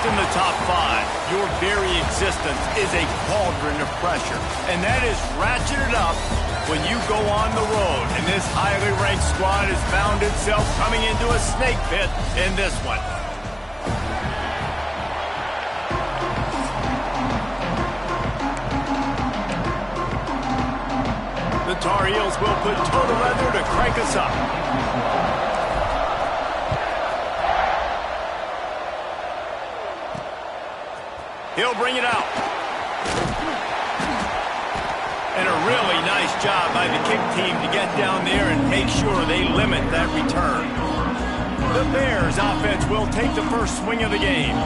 in the top 5, your very existence is a cauldron of pressure. And that is ratcheted up when you go on the road. And this highly ranked squad has found itself coming into a snake pit in this one. The Tar Heels will put total leather to crank us up. He'll bring it out. And a really nice job by the kick team to get down there and make sure they limit that return. The Bears offense will take the first swing of the game.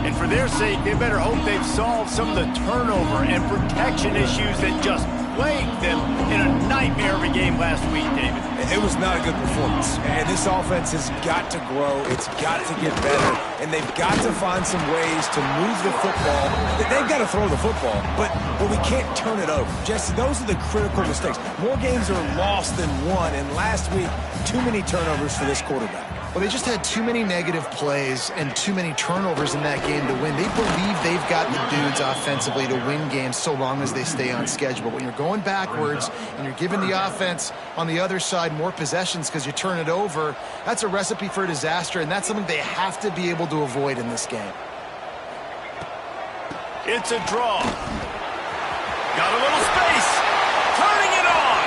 And for their sake, they better hope they've solved some of the turnover and protection issues that just plagued them in a nightmare of a game last week, David. It was not a good performance. And this offense has got to grow. It's got to get better. And they've got to find some ways to move the football. They've got to throw the football, but we can't turn it over. Jesse, those are the critical mistakes. More games are lost than won. And last week, too many turnovers for this quarterback. Well, they just had too many negative plays and too many turnovers in that game to win. They believe they've got the dudes offensively to win games so long as they stay on schedule. But when you're going backwards and you're giving the offense on the other side more possessions because you turn it over, that's a recipe for disaster, and that's something they have to be able to avoid in this game. It's a draw. Got a little space. Turning it on.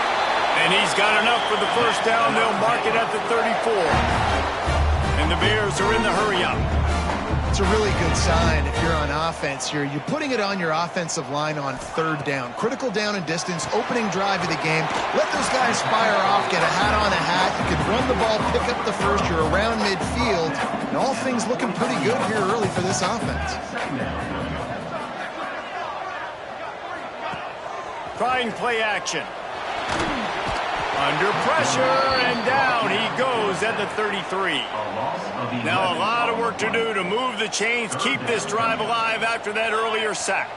And he's got enough for the first down. They'll mark it at the 34. And the Bears are in the hurry-up. It's a really good sign if you're on offense here. You're putting it on your offensive line on third down. Critical down and distance, opening drive of the game. Let those guys fire off, get a hat on a hat. You can run the ball, pick up the first. You're around midfield. And all things looking pretty good here early for this offense. Trying play action. Under pressure, and down he goes at the 33. Now a lot of work to do to move the chains, keep this drive alive after that earlier sack.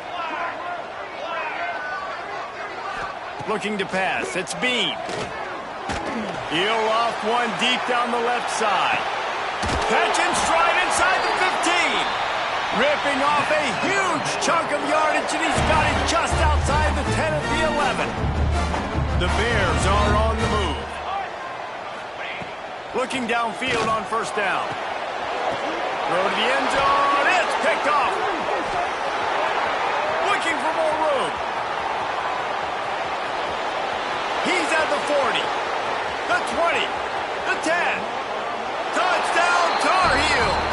Looking to pass, it's Bean. He'll off one deep down the left side. Catch and stride inside the 15. Ripping off a huge chunk of yardage, and he's got it just outside the 10 of the 11. The Bears are on the move. Looking downfield on first down. Throw to the end zone. It's picked off. Looking for more room. He's at the 40. The 20. The 10. Touchdown Tar Heels.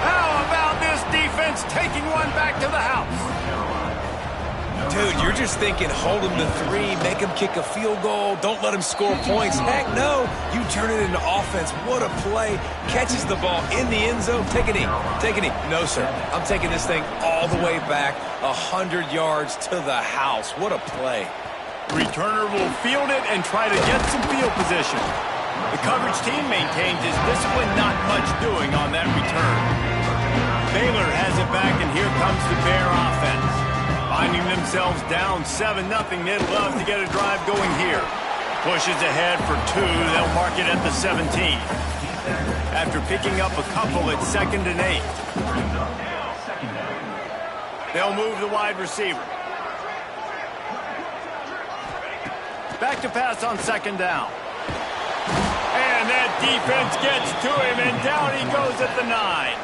How about this defense taking one back to the house? Dude, you're just thinking, hold him to 3, make him kick a field goal, don't let him score points. Heck no, you turn it into offense. What a play. Catches the ball in the end zone. Take a knee. Take a knee. No, sir. I'm taking this thing all the way back 100 yards to the house. What a play. Returner will field it and try to get some field position. The coverage team maintains his discipline, not much doing on that return. Baylor has it back, and here comes the Bear offense. Finding themselves down 7-0, they'd love to get a drive going here. Pushes ahead for 2, they'll mark it at the 17. After picking up a couple at 2nd and 8. They'll move the wide receiver. Back to pass on 2nd down. And that defense gets to him, and down he goes at the 9.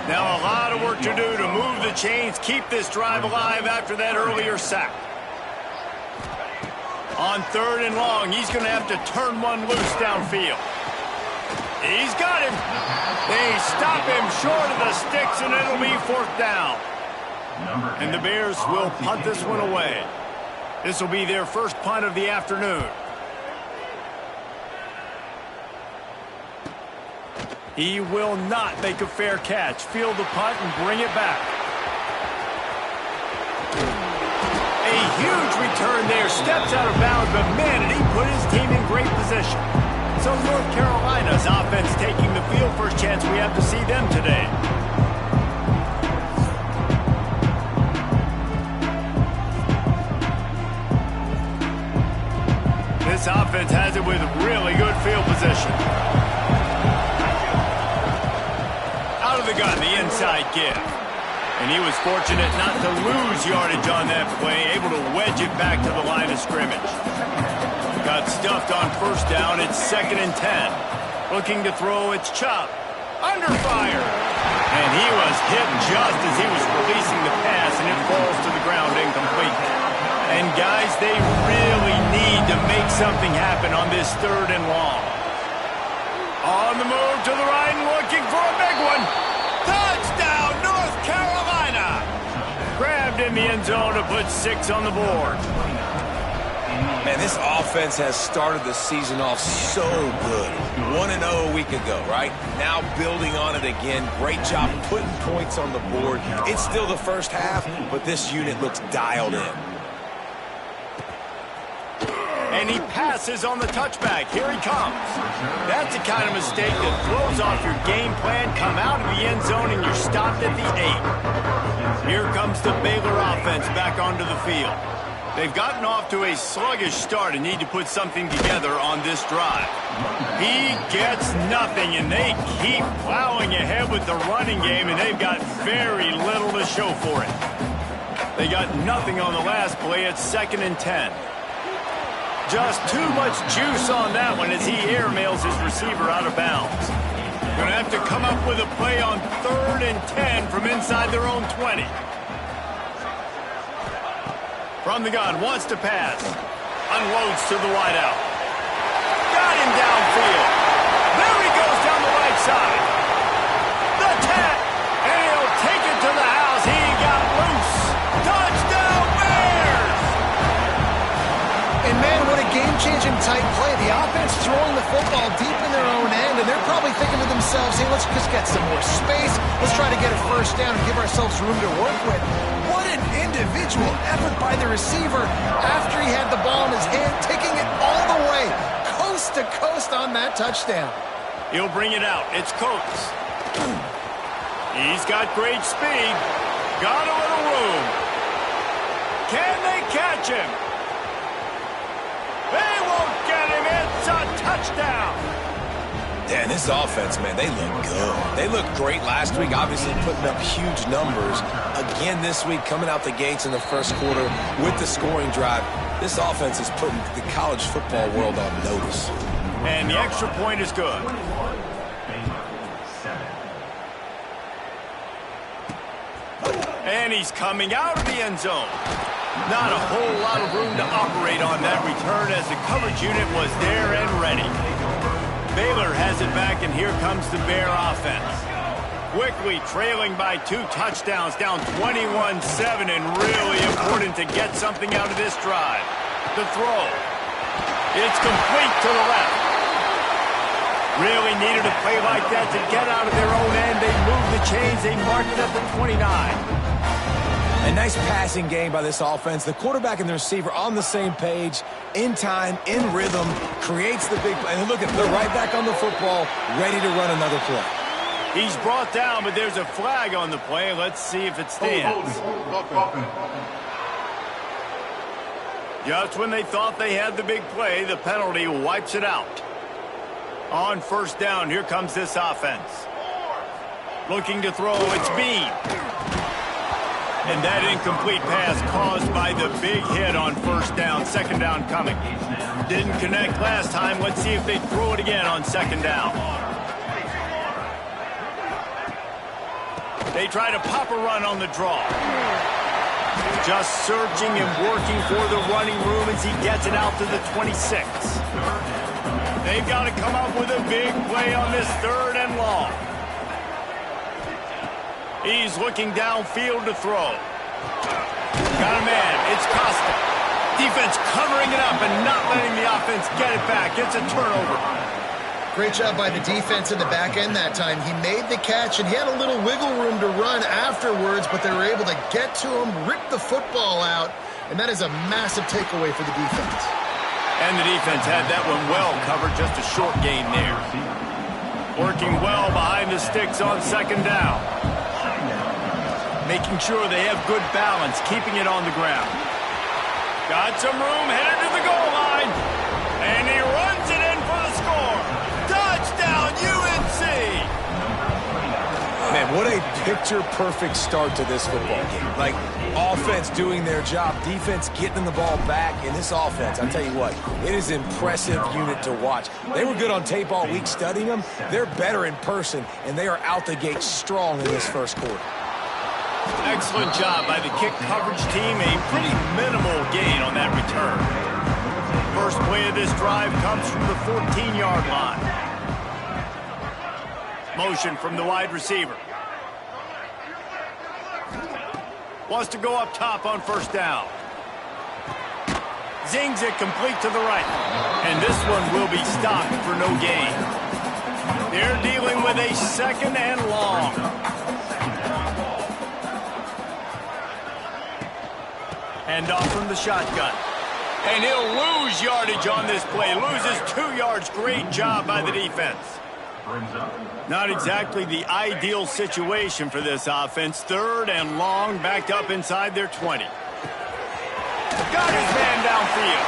Now a lot of work to do to move the chains, keep this drive alive after that earlier sack. On 3rd and long, he's going to have to turn one loose downfield. He's got him. They stop him short of the sticks, and it'll be 4th down. And the Bears will punt this one away. This will be their first punt of the afternoon. He will not make a fair catch. Field the punt and bring it back. A huge return there. Steps out of bounds, but man, did he put his team in great position. So North Carolina's offense taking the field. First chance we have to see them today. This offense has it with really good field position. Out of the gun, the inside give. And he was fortunate not to lose yardage on that play, able to wedge it back to the line of scrimmage. Got stuffed on first down. It's 2nd and 10. Looking to throw, it's Chubb. Under fire. And he was hit just as he was releasing the pass, and it falls to the ground incomplete. And guys, they really need to make something happen on this 3rd and long. On the move to the right and looking for a big one. Touchdown, North Carolina! Grabbed in the end zone to put 6 on the board. Man, this offense has started the season off so good. 1-0 a week ago, right? Now building on it again. Great job putting points on the board. It's still the first half, but this unit looks dialed in. And he passes on the touchback. Here he comes. That's the kind of mistake that throws off your game plan. Come out of the end zone and you're stopped at the 8. Here comes the Baylor offense back onto the field. They've gotten off to a sluggish start and need to put something together on this drive. He gets nothing, and they keep plowing ahead with the running game, and they've got very little to show for it. They got nothing on the last play. It's 2nd and 10. Just too much juice on that one as he airmails his receiver out of bounds. Going to have to come up with a play on 3rd and 10 from inside their own 20. From the gun, wants to pass. Unloads to the wideout. Got him downfield. There he goes down the right side. The tap. And he'll take it to the house. He got loose. Touchdown, Bears! And man, what a game-changing tight play. The offense throwing the football deep in their own end, and they're probably thinking to themselves, hey, let's just get some more space. Let's try to get a first down and give ourselves room to work with. What an individual effort by the receiver after he had the ball in his hand, taking it all the way, coast to coast on that touchdown. He'll bring it out. It's Coates. He's got great speed. Got a little room. Can they catch him? They won't get him. It's a touchdown. Yeah, this offense, man, they look good. They looked great last week, obviously putting up huge numbers. Again this week, coming out the gates in the first quarter with the scoring drive. This offense is putting the college football world on notice. And the extra point is good. And he's coming out of the end zone. Not a whole lot of room to operate on that return as the coverage unit was there and ready. Baylor has it back, and here comes the Bear offense. Quickly trailing by 2 touchdowns, down 21-7, and really important to get something out of this drive. The throw. It's complete to the left. Really needed a play like that to get out of their own end. They moved the chains. They marked it at the 29. A nice passing game by this offense. The quarterback and the receiver on the same page, in time, in rhythm, creates the big play. And look at, they're right back on the football, ready to run another play. He's brought down, but there's a flag on the play. Let's see if it stands. Just when they thought they had the big play, the penalty wipes it out. On first down, here comes this offense. Looking to throw, it's Bean. And that incomplete pass caused by the big hit on first down. 2nd down coming. Didn't connect last time. Let's see if they throw it again on 2nd down. They try to pop a run on the draw. Just searching and working for the running room as he gets it out to the 26. They've got to come up with a big play on this 3rd and long. He's looking downfield to throw. Got a man. It's Costa. Defense covering it up and not letting the offense get it back. It's a turnover. Great job by the defense in the back end that time. He made the catch, and he had a little wiggle room to run afterwards, but they were able to get to him, rip the football out, and that is a massive takeaway for the defense. And the defense had that one well covered, just a short gain there. Working well behind the sticks on 2nd down. Making sure they have good balance, keeping it on the ground. Got some room, headed to the goal line. And he runs it in for the score. Touchdown, UNC! Man, what a picture-perfect start to this football game. Like, offense doing their job, defense getting the ball back. In this offense, I'll tell you what, it is an impressive unit to watch. They were good on tape all week studying them. They're better in person, and they are out the gate strong in this first quarter. Excellent job by the kick coverage team. A pretty minimal gain on that return. First play of this drive comes from the 14-yard line. Motion from the wide receiver. Wants to go up top on first down. Zings it complete to the right. And this one will be stopped for no gain. They're dealing with a second and long. Hand off from the shotgun. And he'll lose yardage on this play. Loses 2 yards. Great job by the defense. Not exactly the ideal situation for this offense. Third and long, backed up inside their 20. Got his man downfield.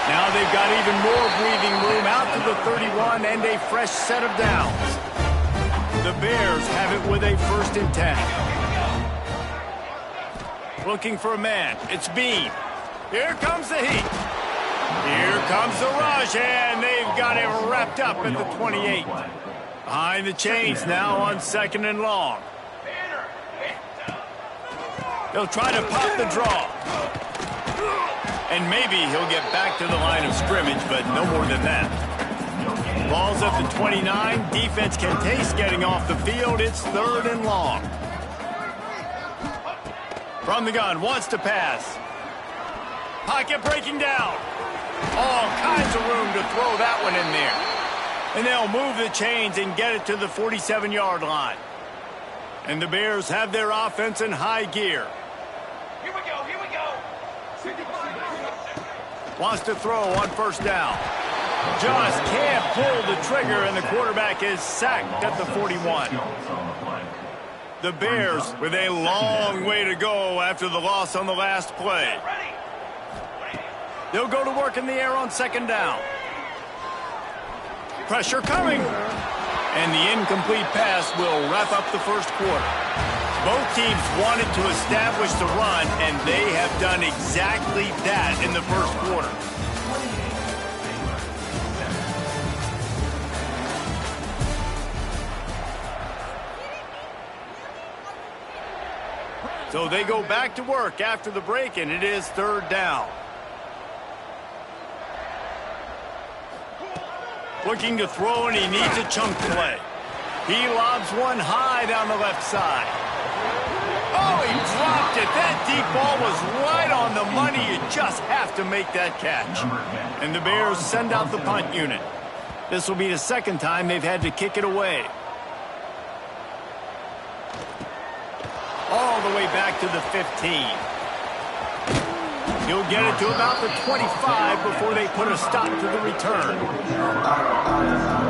Now they've got even more breathing room out to the 31 and a fresh set of downs. The Bears have it with a 1st and 10. Looking for a man. It's Bean. Here comes the heat. Here comes the rush, and they've got him wrapped up at the 28. Behind the chains now on 2nd and long. They'll try to pop the draw. And maybe he'll get back to the line of scrimmage, but no more than that. Ball's at the 29. Defense can taste getting off the field. It's 3rd and long. From the gun, wants to pass. Pocket breaking down. All kinds of room to throw that one in there. And they'll move the chains and get it to the 47-yard line. And the Bears have their offense in high gear. Here we go, here we go. Wants to throw on first down. Just can't pull the trigger, and the quarterback is sacked at the 41. The Bears with a long way to go after the loss on the last play. They'll go to work in the air on 2nd down. Pressure coming. And the incomplete pass will wrap up the first quarter. Both teams wanted to establish the run, and they have done exactly that in the first quarter. So they go back to work after the break, and it is 3rd down. Looking to throw, and he needs a chunk play. He lobs one high down the left side. Oh, he dropped it. That deep ball was right on the money. You just have to make that catch. And the Bears send out the punt unit. This will be the 2nd time they've had to kick it away. All the way back to the 15. He'll get it to about the 25 before they put a stop to the return.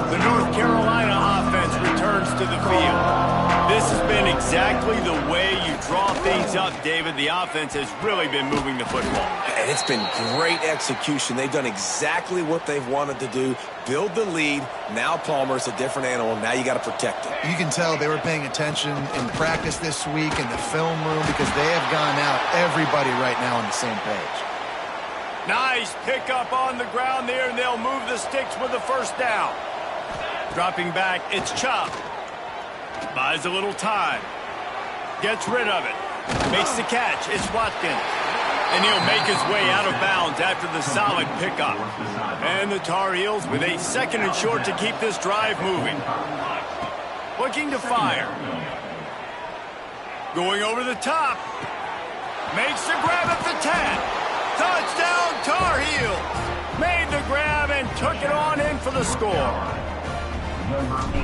The North Carolina offense returns to the field. This has been exactly the way you draw things up, David. The offense has really been moving the football. And it's been great execution. They've done exactly what they've wanted to do. Build the lead. Now Palmer's a different animal. Now you got to protect it. You can tell they were paying attention in practice this week in the film room because they have gone out, everybody right now on the same page. Nice pickup on the ground there, and they'll move the sticks with the 1st down. Dropping back, it's Chop. Buys a little time. Gets rid of it. Makes the catch. It's Watkins. And he'll make his way out of bounds after the solid pickup. And the Tar Heels with a 2nd and short to keep this drive moving. Looking to fire. Going over the top. Makes the grab at the 10. Touchdown, Tar Heels. Made the grab and took it on in for the score.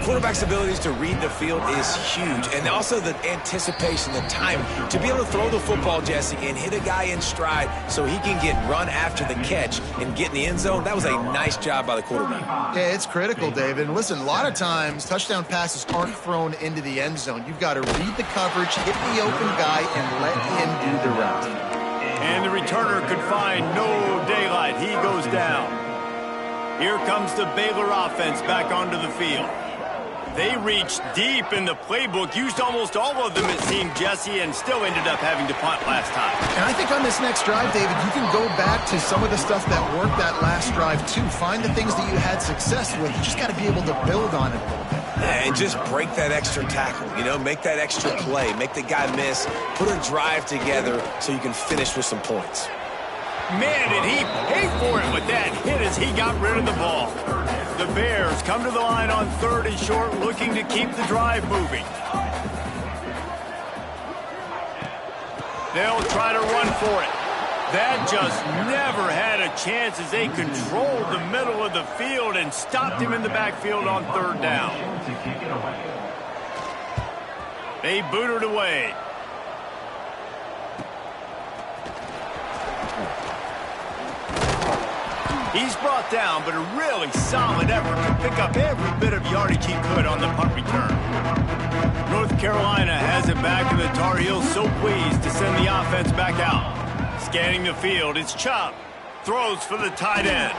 Quarterback's abilities to read the field is huge, and also the anticipation, the timing. To be able to throw the football, Jesse, and hit a guy in stride so he can get run after the catch and get in the end zone, that was a nice job by the quarterback. Yeah, it's critical, David. And listen, a lot of times touchdown passes aren't thrown into the end zone. You've got to read the coverage, hit the open guy, and let him do the rest. And the returner could find no daylight. He goes down. Here comes the Baylor offense back onto the field. They reached deep in the playbook, used almost all of them, it seemed, Jesse, and still ended up having to punt last time. And I think on this next drive, David, you can go back to some of the stuff that worked that last drive, too. Find the things that you had success with. You just got to be able to build on it a little bit. And just break that extra tackle, make that extra play, make the guy miss, put a drive together so you can finish with some points. Man, did he pay for it with that hit as he got rid of the ball. The Bears come to the line on 3rd and short, looking to keep the drive moving. They'll try to run for it. That just never had a chance as they controlled the middle of the field and stopped him in the backfield on 3rd down. They boot it away. He's brought down, but a really solid effort to pick up every bit of yardage he could on the punt return. North Carolina has it back, and the Tar Heels so pleased to send the offense back out. Scanning the field, it's Chubb. Throws for the tight end.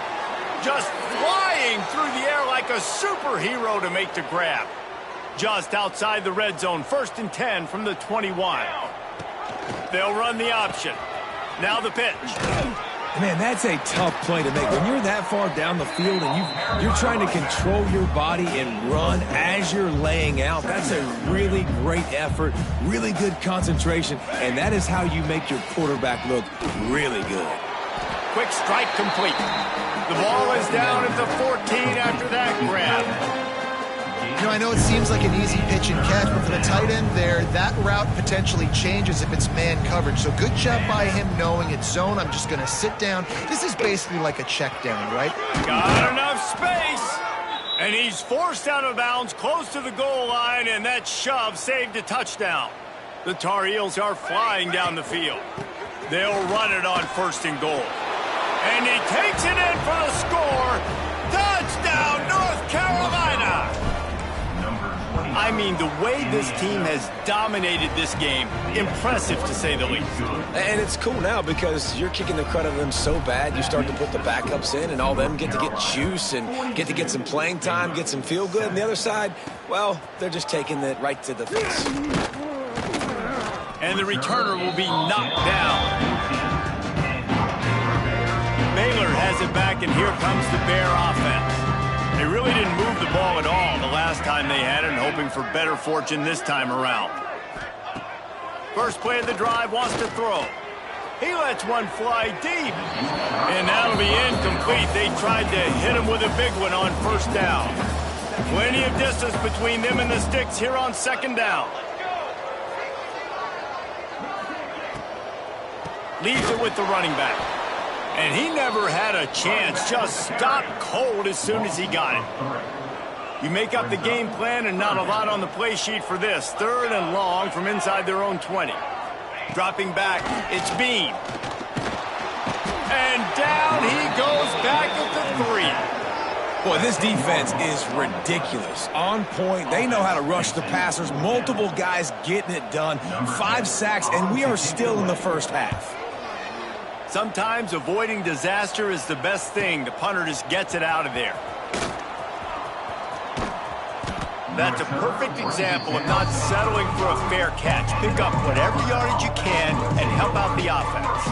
Just flying through the air like a superhero to make the grab. Just outside the red zone, 1st and 10 from the 21. They'll run the option. Now the pitch. Man, that's a tough play to make. When you're that far down the field and you're trying to control your body and run as you're laying out, that's a really great effort, really good concentration, and that is how you make your quarterback look really good. Quick strike complete. The ball is down at the 14 after that grab. I know it seems like an easy pitch and catch, but for the tight end there, that route potentially changes if it's man coverage. So good job by him knowing it's zone. I'm just going to sit down. This is basically like a check down, right? Got enough space. And he's forced out of bounds close to the goal line, and that shove saved a touchdown. The Tar Heels are flying down the field. They'll run it on 1st and goal. And he takes it in for the score. Touchdown, North Carolina! I mean, the way this team has dominated this game, impressive to say the least. And it's cool now because you're kicking the crud out of them so bad, you start to put the backups in and all them get to get juice and get to get some playing time, get some feel good. And the other side, well, they're just taking it right to the face. And the returner will be knocked down. Baylor has it back, and here comes the Bear offense. They really didn't move the ball at all the last time they had it, and hoping for better fortune this time around. First play of the drive, wants to throw. He lets one fly deep. And that'll be incomplete. They tried to hit him with a big one on 1st down. Plenty of distance between them and the sticks here on 2nd down. Leaves it with the running back. And he never had a chance, just stopped cold as soon as he got it. You make up the game plan and not a lot on the play sheet for this. 3rd and long from inside their own 20. Dropping back, it's Bean. And down he goes back at the 3. Boy, this defense is ridiculous. On point, they know how to rush the passers. Multiple guys getting it done. 5 sacks, and we are still in the 1st half. Sometimes avoiding disaster is the best thing. The punter just gets it out of there. That's a perfect example of not settling for a fair catch. Pick up whatever yardage you can and help out the offense.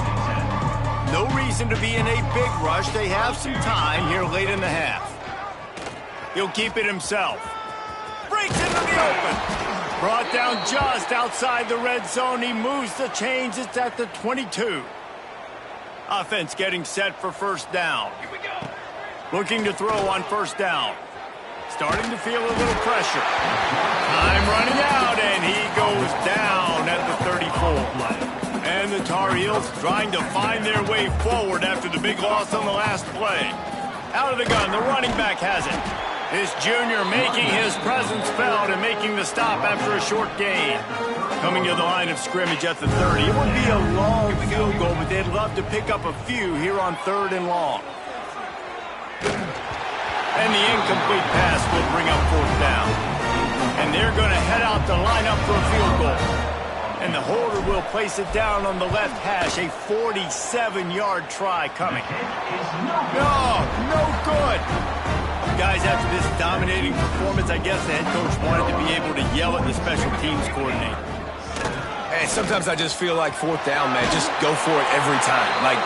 No reason to be in a big rush. They have some time here late in the half. He'll keep it himself. Breaks into the open. Brought down just outside the red zone. He moves the chains. It's at the 22. Offense getting set for 1st down. Here we go. Looking to throw on 1st down. Starting to feel a little pressure. Time running out, and he goes down at the 34. And the Tar Heels trying to find their way forward after the big loss on the last play. Out of the gun, the running back has it. This junior making his presence felt and making the stop after a short gain. Coming to the line of scrimmage at the 30. It would be a long field goal, but they'd love to pick up a few here on 3rd and long. And the incomplete pass will bring up 4th down. And they're going to head out to line up for a field goal. And the holder will place it down on the left hash. A 47-yard try coming. No good. Guys, after this dominating performance, I guess the head coach wanted to be able to yell at the special teams coordinator. Hey, sometimes I just feel like fourth down, man. Just go for it every time. Like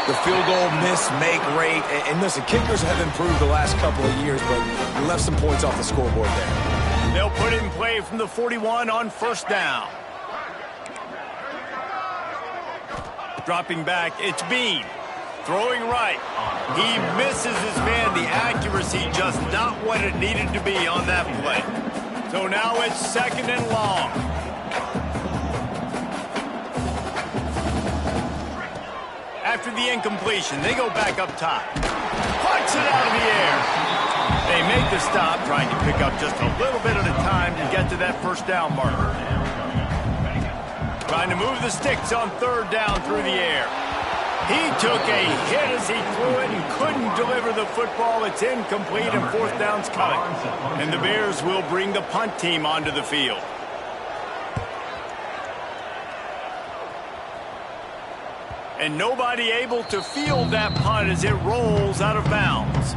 the field goal miss-make rate. And listen, kickers have improved the last couple of years, but you left some points off the scoreboard there. They'll put it in play from the 41 on first down. Dropping back, it's Bean. Throwing right. He misses his man. The accuracy just not what it needed to be on that play. So now it's second and long. After the incompletion, they go back up top. Punch it out of the air. They make the stop, trying to pick up just a little bit at a time to get to that first down marker. Trying to move the sticks on third down through the air. He took a hit as he threw it and couldn't deliver the football. It's incomplete and fourth down's coming. And the Bears will bring the punt team onto the field. And nobody able to field that punt as it rolls out of bounds.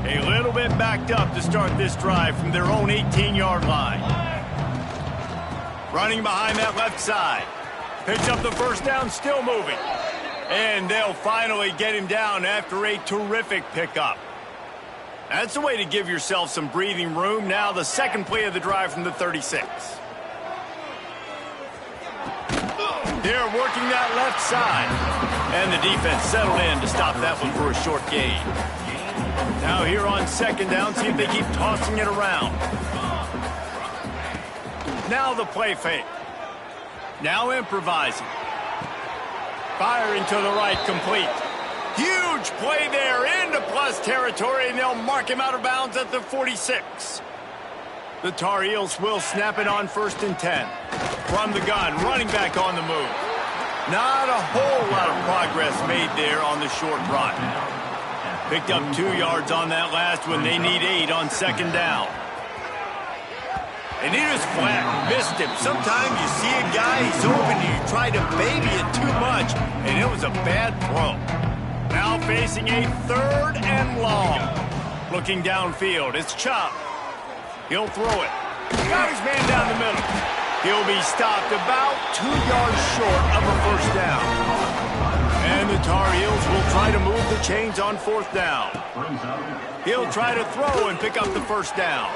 A little bit backed up to start this drive from their own 18-yard line. Running behind that left side. Picks up the first down, still moving. And they'll finally get him down after a terrific pickup. That's the way to give yourself some breathing room. Now the second play of the drive from the 36. They're working that left side. And the defense settled in to stop that one for a short gain. Now here on second down, see if they keep tossing it around. Now the play fake. Now improvising. Firing to the right, complete. Huge play there into plus territory, and they'll mark him out of bounds at the 46. The Tar Heels will snap it on first and 10. From the gun, running back on the move. Not a whole lot of progress made there on the short run. Picked up 2 yards on that last one. They need 8 on second down. And he just flat missed him. Sometimes you see a guy, he's open, and you try to baby it too much, and it was a bad throw. Now facing a third and long. Looking downfield, it's Chop. He'll throw it. Got his man down the middle. He'll be stopped about 2 yards short of a first down. And the Tar Heels will try to move the chains on fourth down. He'll try to throw and pick up the first down.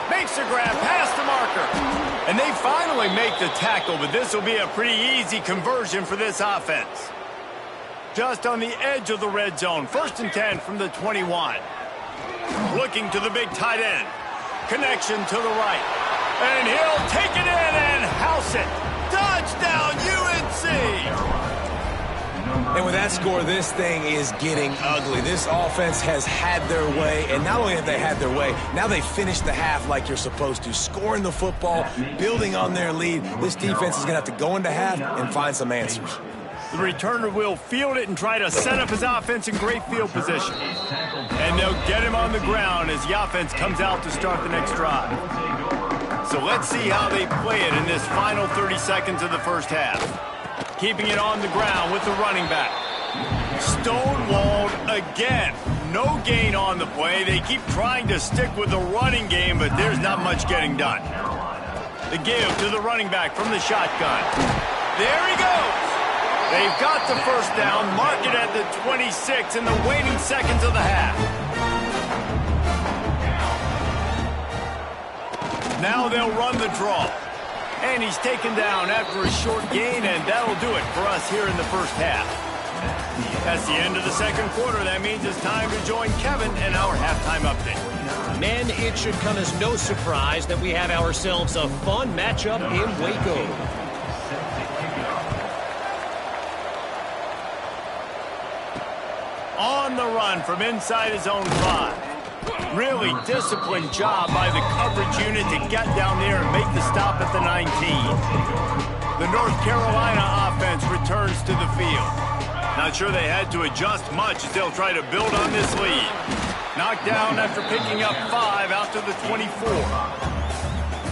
Makes the grab past the marker. And they finally make the tackle, but this will be a pretty easy conversion for this offense. Just on the edge of the red zone. First and 10 from the 21. Looking to the big tight end. Connection to the right. And he'll take it in and house it. Touchdown, UNC! And with that score, this thing is getting ugly. This offense has had their way, and not only have they had their way, now they finished the half like you're supposed to, scoring the football, building on their lead. This defense is going to have to go into half and find some answers. The returner will field it and try to set up his offense in great field position. And they'll get him on the ground as the offense comes out to start the next drive. So let's see how they play it in this final 30 seconds of the first half. Keeping it on the ground with the running back. Stonewalled again. No gain on the play. They keep trying to stick with the running game, but there's not much getting done. The give to the running back from the shotgun. There he goes. They've got the first down, mark it at the 26 in the waning seconds of the half. Now they'll run the draw. And he's taken down after a short gain, and that'll do it for us here in the first half. That's the end of the second quarter. That means it's time to join Kevin in our halftime update. Men, it should come as no surprise that we have ourselves a fun matchup in Waco. On the run from inside his own 5. Really disciplined job by the coverage unit to get down there and make the stop at the 19. The North Carolina offense returns to the field. Not sure they had to adjust much as they'll try to build on this lead. Knocked down after picking up 5 out to the 24.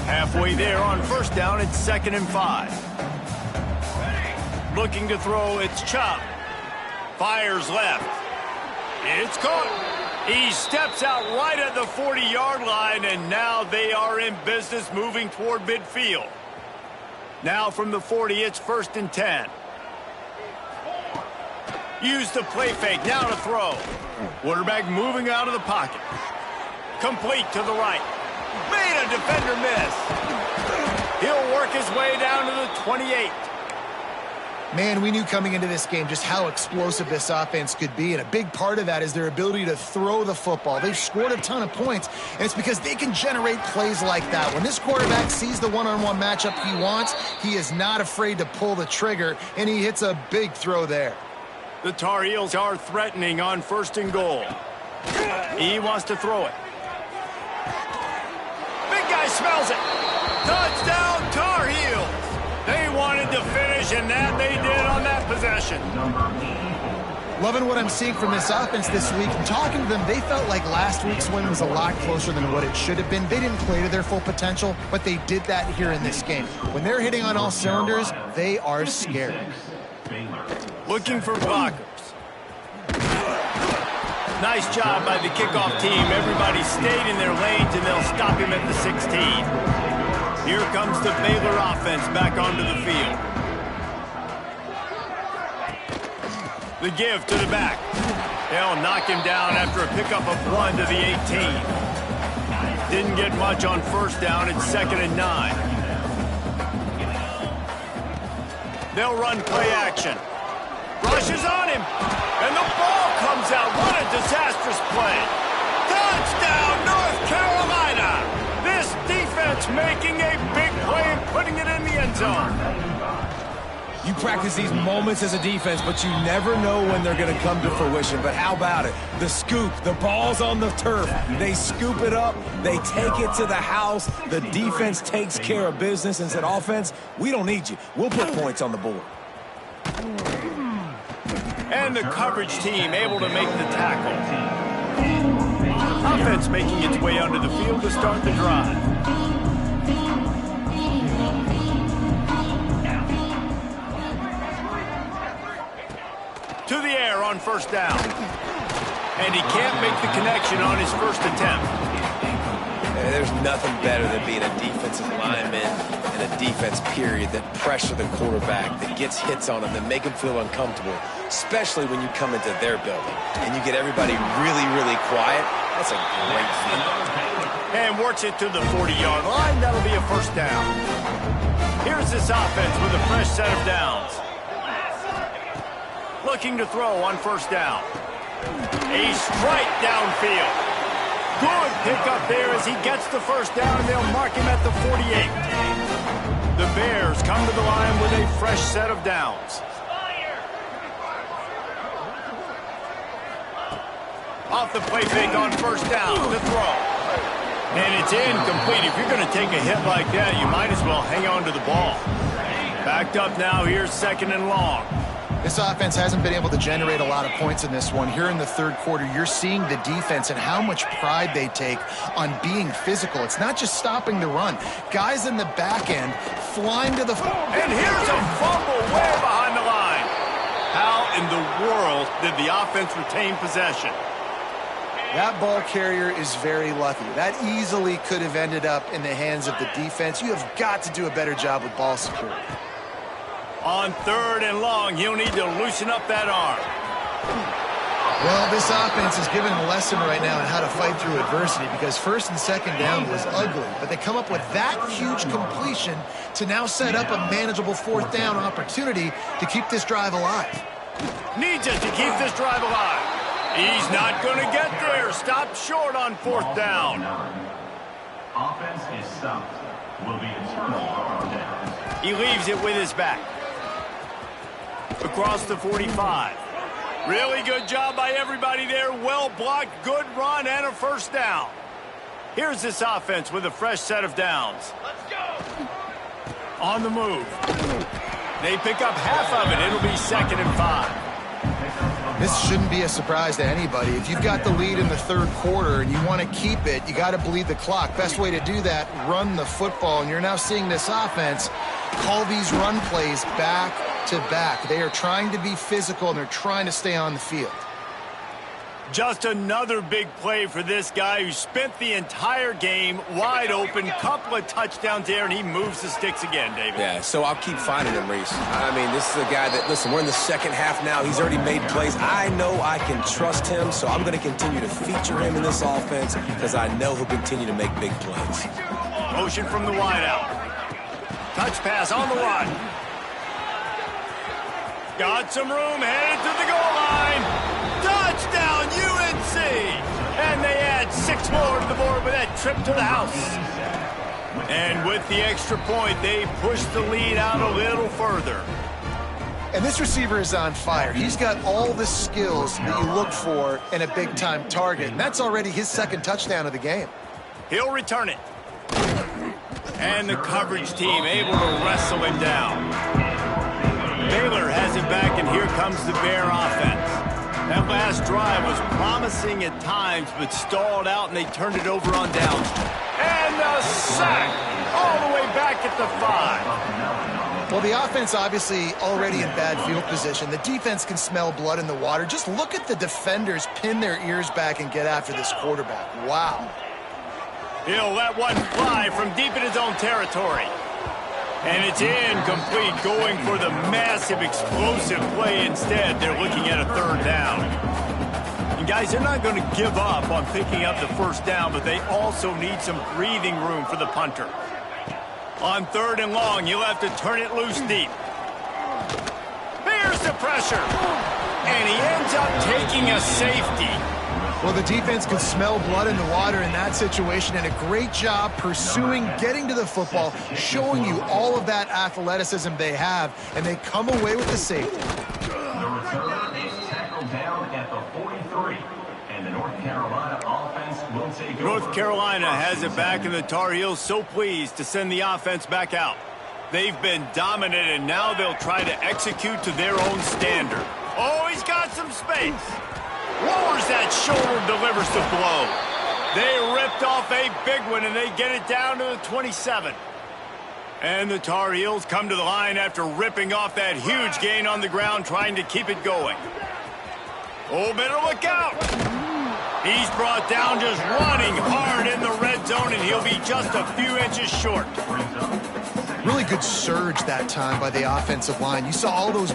Halfway there on first down, it's 2nd and 5. Looking to throw, it's Chop. Fires left. It's caught. He steps out right at the 40-yard line, and now they are in business moving toward midfield. Now from the 40, it's 1st and 10. Use the play fake, now to throw. Quarterback moving out of the pocket. Complete to the right. Made a defender miss. He'll work his way down to the 28. Man, we knew coming into this game just how explosive this offense could be, and a big part of that is their ability to throw the football. They've scored a ton of points, and it's because they can generate plays like that. When this quarterback sees the one-on-one matchup he wants, he is not afraid to pull the trigger, and he hits a big throw there. The Tar Heels are threatening on 1st and goal. He wants to throw it. Big guy smells it. Touchdown, Tar Heels. They wanted to finish, and that they did on that possession. Loving what I'm seeing from this offense this week. And talking to them, they felt like last week's win was a lot closer than what it should have been. They didn't play to their full potential, but they did that here in this game. When they're hitting on all cylinders, they are scary. Looking for blockers. Nice job by the kickoff team. Everybody stayed in their lanes, and they'll stop him at the 16. Here comes the Baylor offense back onto the field. The give to the back. They'll knock him down after a pickup of 1 to the 18. Didn't get much on 1st down. It's 2nd and 9. They'll run play action. Rushes on him. And the ball comes out. What a disastrous play. Touchdown, North Carolina. This defense making a big play and putting it in the end zone. You practice these moments as a defense, but you never know when they're going to come to fruition. But how about it? The scoop, the ball's on the turf. They scoop it up. They take it to the house. The defense takes care of business and said, offense, we don't need you. We'll put points on the board. And the coverage team able to make the tackle. Offense making its way onto the field to start the drive. To the air on 1st down. And he can't make the connection on his 1st attempt. There's nothing better than being a defensive lineman and a defense period that pressure the quarterback, that gets hits on him, that make him feel uncomfortable, especially when you come into their building and you get everybody really, really quiet. That's a great feeling. And works it to the 40-yard line. That'll be a 1st down. Here's this offense with a fresh set of downs. Looking to throw on 1st down. A strike downfield. Good pickup there as he gets the 1st down, and they'll mark him at the 48. The Bears come to the line with a fresh set of downs. Off the play fake on 1st down, the throw. And it's incomplete. If you're going to take a hit like that, you might as well hang on to the ball. Backed up now, here's 2nd and long. This offense hasn't been able to generate a lot of points in this one. Here in the 3rd quarter, you're seeing the defense and how much pride they take on being physical. It's not just stopping the run. Guys in the back end flying to the... And here's a fumble way behind the line. How in the world did the offense retain possession? That ball carrier is very lucky. That easily could have ended up in the hands of the defense. You have got to do a better job with ball security. On 3rd and long, he'll need to loosen up that arm. Well, this offense is given a lesson right now on how to fight through adversity because 1st and 2nd down was ugly, but they come up with that huge completion to now set up a manageable 4th down opportunity to keep this drive alive. Needs it to keep this drive alive. He's not going to get there. Stopped short on 4th down. Offense is stopped. Will be internal first down. He leaves it with his back. Across the 45. Really good job by everybody there. Well blocked, good run, and a 1st down. Here's this offense with a fresh set of downs. Let's go. On the move. They pick up half of it. It'll be 2nd and 5. This shouldn't be a surprise to anybody. If you've got the lead in the 3rd quarter and you want to keep it, you got to bleed the clock. Best way to do that, run the football. And you're now seeing this offense call these run plays back to back. They are trying to be physical, and they're trying to stay on the field. Just another big play for this guy who spent the entire game wide open, couple of touchdowns there, and he moves the sticks again, David. Yeah, so I'll keep finding him, Reese. I mean, this is a guy that, listen, we're in the second half now. He's already made plays. I know I can trust him, so I'm going to continue to feature him in this offense because I know he'll continue to make big plays. Motion from the wideout. Touch pass on the run. Got some room, headed to the goal line. Touchdown, UNC! And they add 6 more to the board with that trip to the house. And with the extra point, they push the lead out a little further. And this receiver is on fire. He's got all the skills that you look for in a big-time target. And that's already his 2nd touchdown of the game. He'll return it. And the coverage team able to wrestle him down. Baylor has it back, and here comes the Bear offense. That last drive was promising at times, but stalled out, and they turned it over on downs. And the sack all the way back at the 5. Well, the offense obviously already in bad field position. The defense can smell blood in the water. Just look at the defenders pin their ears back and get after this quarterback. Wow. He'll let one fly from deep in his own territory. And it's incomplete, going for the massive, explosive play instead. They're looking at a 3rd down. And guys, they're not going to give up on picking up the 1st down, but they also need some breathing room for the punter. On 3rd and long, you'll have to turn it loose deep. Here's the pressure. And he ends up taking a safety. Well, the defense could smell blood in the water in that situation, and a great job pursuing, getting to the football, showing you all of that athleticism they have, and they come away with the safety. The return is tackled down at the 43, and the North Carolina offense will take over. North Carolina has it back, and the Tar Heels so pleased to send the offense back out. They've been dominant, and now they'll try to execute to their own standard. Oh, he's got some space. Lowers that shoulder, delivers the blow. They ripped off a big one, and they get it down to the 27. And the Tar Heels come to the line after ripping off that huge gain on the ground, trying to keep it going. Oh, better look out. He's brought down just running hard in the red zone, and he'll be just a few inches short. Really good surge that time by the offensive line. You saw all those...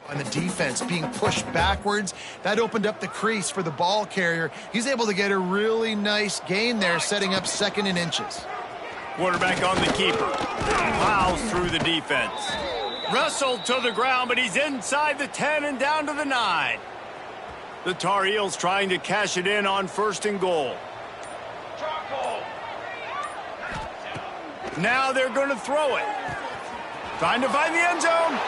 On the defense being pushed backwards, that opened up the crease for the ball carrier. He's able to get a really nice gain there, setting up 2nd and inches. Quarterback on the keeper. Plows through the defense. Wrestled to the ground, but he's inside the 10 and down to the 9. The Tar Heels trying to cash it in on 1st and goal. Now they're going to throw it. Trying to find the end zone.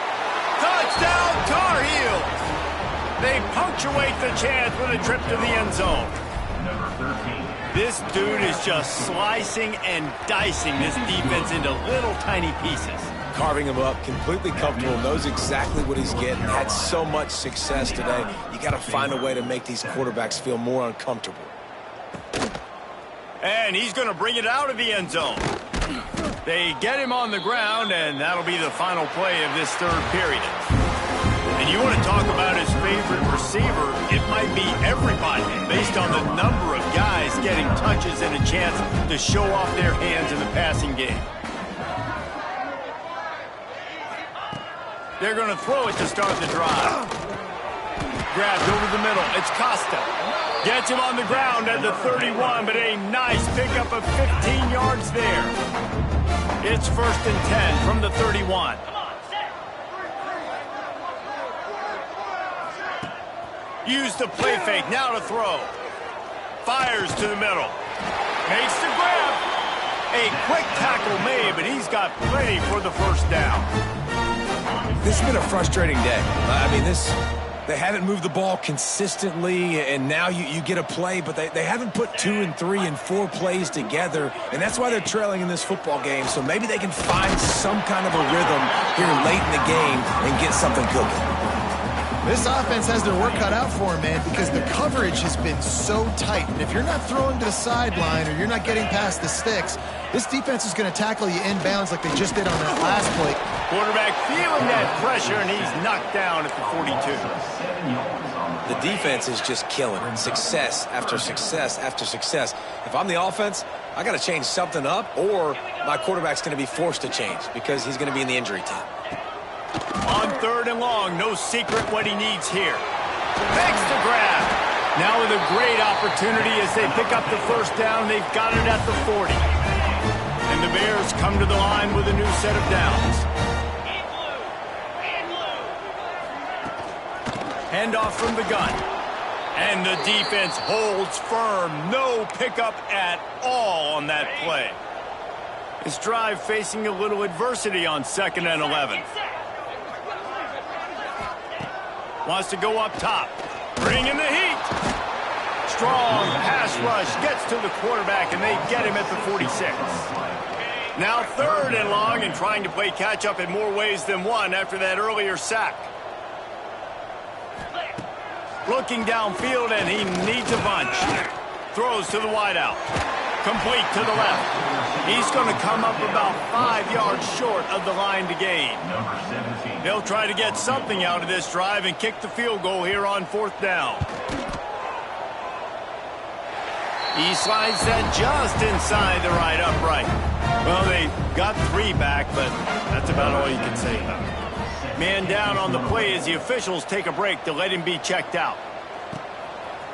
Touchdown, Tar Heels! They punctuate the chance with a trip to the end zone. Number 13. This dude is just slicing and dicing this defense into little tiny pieces. Carving him up, completely comfortable, knows exactly what he's getting, had so much success today. You got to find a way to make these quarterbacks feel more uncomfortable. And he's going to bring it out of the end zone. They get him on the ground, and that'll be the final play of this third period. And you want to talk about his favorite receiver, it might be everybody, based on the number of guys getting touches and a chance to show off their hands in the passing game. They're going to throw it to start the drive. Grabbed over the middle. It's Costa. Gets him on the ground at the 31, but a nice pickup of 15 yards there. It's 1st and 10 from the 31. Use the play fake. Now to throw. Fires to the middle. Makes the grab. A quick tackle made, but he's got plenty for the first down. This has been a frustrating day. I mean, they haven't moved the ball consistently, and now you get a play, but they haven't put 2 and 3 and 4 plays together, and that's why they're trailing in this football game. So maybe they can find some kind of a rhythm here late in the game and get something cooking. This offense has their work cut out for them, man, because the coverage has been so tight. And if you're not throwing to the sideline or you're not getting past the sticks, this defense is going to tackle you inbounds like they just did on that last play. Quarterback feeling that pressure, and he's knocked down at the 42. The defense is just killing it. Success after success after success. If I'm the offense, I got to change something up, or my quarterback's going to be forced to change because he's going to be in the injury time. On 3rd and long, no secret what he needs here. Makes the grab. Now with a great opportunity as they pick up the first down, they've got it at the 40. And the Bears come to the line with a new set of downs. Handoff from the gun. And the defense holds firm. No pickup at all on that play. This drive facing a little adversity on 2nd and 11. Wants to go up top. Bring in the heat. Strong pass rush. Gets to the quarterback, and they get him at the 46. Now 3rd and long, and trying to play catch-up in more ways than one after that earlier sack. Looking downfield, and he needs a bunch. Throws to the wideout. Complete to the left. He's going to come up about 5 yards short of the line to gain. They'll try to get something out of this drive and kick the field goal here on 4th down. He slides that just inside the right upright. Well, they got 3 back, but that's about all you can say about it. Man down on the play as the officials take a break to let him be checked out.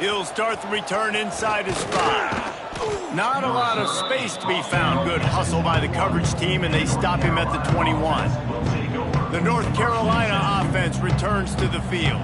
He'll start the return inside his 5. Not a lot of space to be found. Good hustle by the coverage team, and they stop him at the 21. The North Carolina offense returns to the field.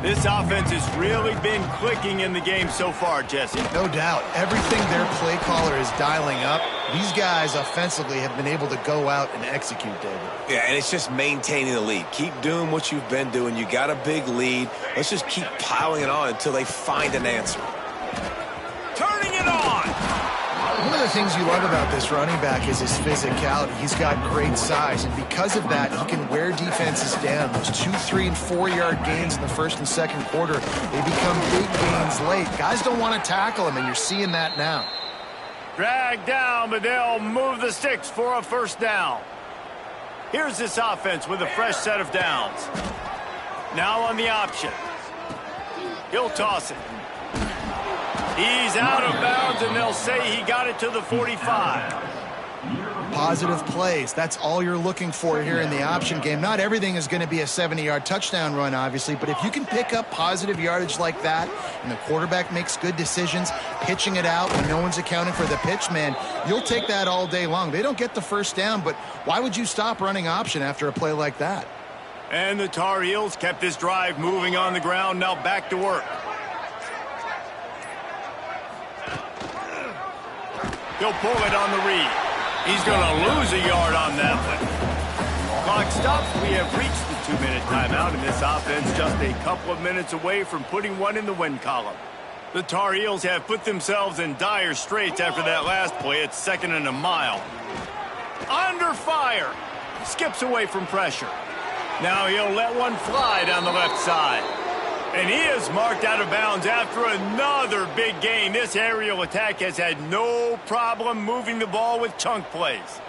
This offense has really been clicking in the game so far, Jesse. No doubt. Everything their play caller is dialing up, these guys offensively have been able to go out and execute, David. Yeah, and it's just maintaining the lead. Keep doing what you've been doing. You got a big lead. Let's just keep piling it on until they find an answer. Turning it on. One of the things you love about this running back is his physicality. He's got great size, and because of that, he can wear defenses down. Those 2, 3, and 4-yard gains in the 1st and 2nd quarter, they become big gains late. Guys don't want to tackle him, and you're seeing that now. Dragged down, but they'll move the sticks for a 1st down. Here's this offense with a fresh set of downs. Now on the option. He'll toss it. He's out of bounds, and they'll say he got it to the 45. Positive plays. That's all you're looking for here in the option game. Not everything is going to be a 70-yard touchdown run, obviously, but if you can pick up positive yardage like that and the quarterback makes good decisions, pitching it out when no one's accounting for the pitch, man, you'll take that all day long. They don't get the 1st down, but why would you stop running option after a play like that? And the Tar Heels kept this drive moving on the ground. Now back to work. He'll pull it on the read. He's going to lose a yard on that one. Clock stops. We have reached the 2-minute timeout, and this offense just a couple of minutes away from putting one in the win column. The Tar Heels have put themselves in dire straits after that last play. It's 2nd and a mile. Under fire. Skips away from pressure. Now he'll let one fly down the left side. And he is marked out of bounds after another big gain. This aerial attack has had no problem moving the ball with chunk plays.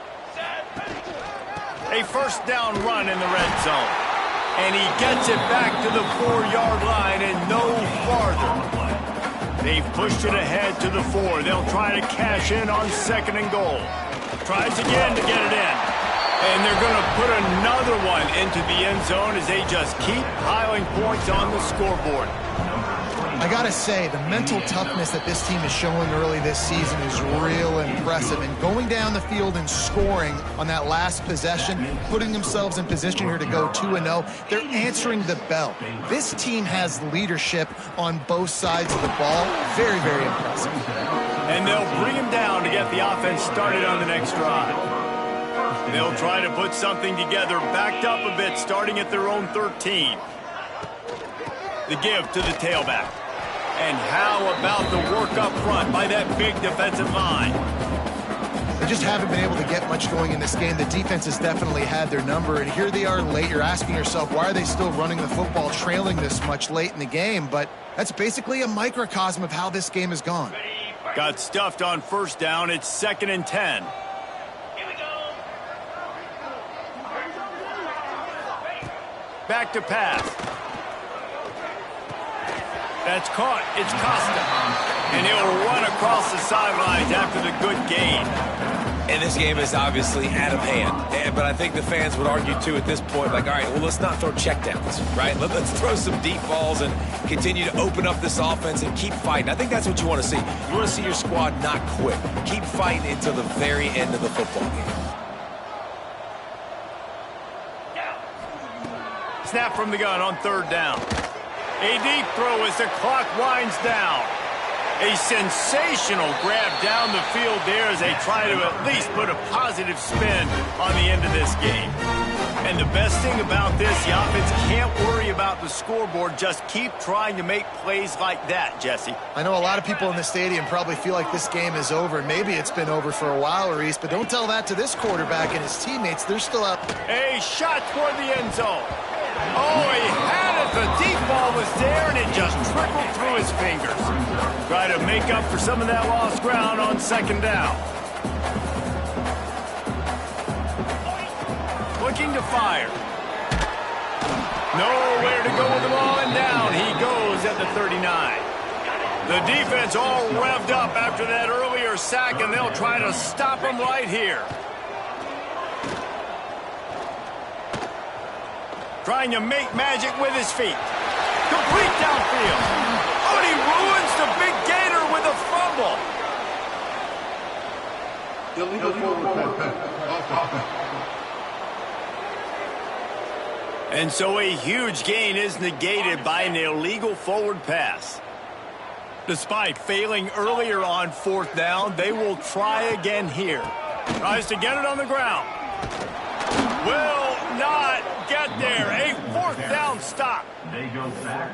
A first down run in the red zone. And he gets it back to the 4-yard line and no farther. They've pushed it ahead to the 4. They'll try to cash in on 2nd and goal. Tries again to get it in. And they're going to put another one into the end zone as they just keep piling points on the scoreboard. I got to say, the mental toughness that this team is showing early this season is real impressive. And going down the field and scoring on that last possession, putting themselves in position here to go 2-0, they're answering the bell. This team has leadership on both sides of the ball. Very, very impressive. And they'll bring him down to get the offense started on the next drive. They'll try to put something together, backed up a bit, starting at their own 13. The give to the tailback. And how about the work up front by that big defensive line? They just haven't been able to get much going in this game. The defense has definitely had their number, and here they are late. You're asking yourself, why are they still running the football, trailing this much late in the game? But that's basically a microcosm of how this game has gone. Got stuffed on first down. It's 2nd and 10. Back to pass. That's caught. It's Costa. And he'll run across the sidelines after the good gain. And this game is obviously out of hand. But I think the fans would argue, too, at this point, like, all right, well, let's not throw checkdowns, right? Let's throw some deep balls and continue to open up this offense and keep fighting. I think that's what you want to see. You want to see your squad not quit. Keep fighting until the very end of the football game. Snap from the gun on 3rd down. A deep throw as the clock winds down. A sensational grab down the field there as they try to at least put a positive spin on the end of this game. And the best thing about this, the offense can't worry about the scoreboard. Just keep trying to make plays like that, Jesse. I know a lot of people in the stadium probably feel like this game is over. Maybe it's been over for a while, Reese, but don't tell that to this quarterback and his teammates. They're still up. A shot toward the end zone. Oh, he had it. The deep ball was there, and it just trickled through his fingers. Try to make up for some of that lost ground on 2nd down. Looking to fire. Nowhere to go with the ball, and down he goes at the 39. The defense all revved up after that earlier sack, and they'll try to stop him right here. Trying to make magic with his feet. Complete downfield. Oh, and he ruins the big gator with a fumble. Illegal forward. And so a huge gain is negated by an illegal forward pass. Despite failing earlier on 4th down, they will try again here. Tries to get it on the ground. Will not get there. A 4th down stop.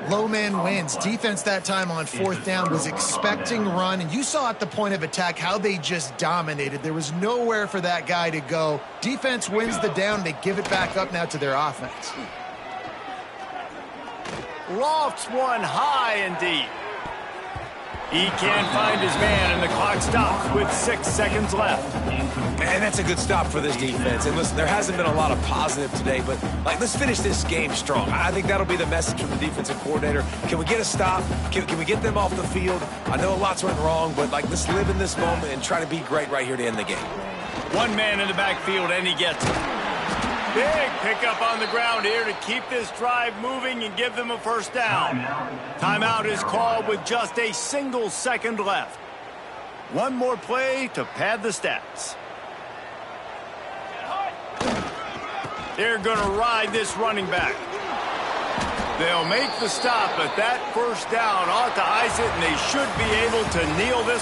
Low man wins. Defense that time on 4th down was expecting run, and you saw at the point of attack how they just dominated. There was nowhere for that guy to go. Defense wins the down. They give it back up now to their offense. Lofts one high and deep. He can't find his man, and the clock stops with 6 seconds left. Man, that's a good stop for this defense. And listen, there hasn't been a lot of positive today, but let's finish this game strong. I think that'll be the message from the defensive coordinator. Can we get a stop? Can we get them off the field? I know a lot's went wrong, but let's live in this moment and try to be great right here to end the game. One man in the backfield, and he gets it. Big pickup on the ground here to keep this drive moving and give them a first down. Timeout is called with just a single second left. One more play to pad the stats. They're going to ride this running back. They'll make the stop, but that first down ought to ice it, and they should be able to kneel this one.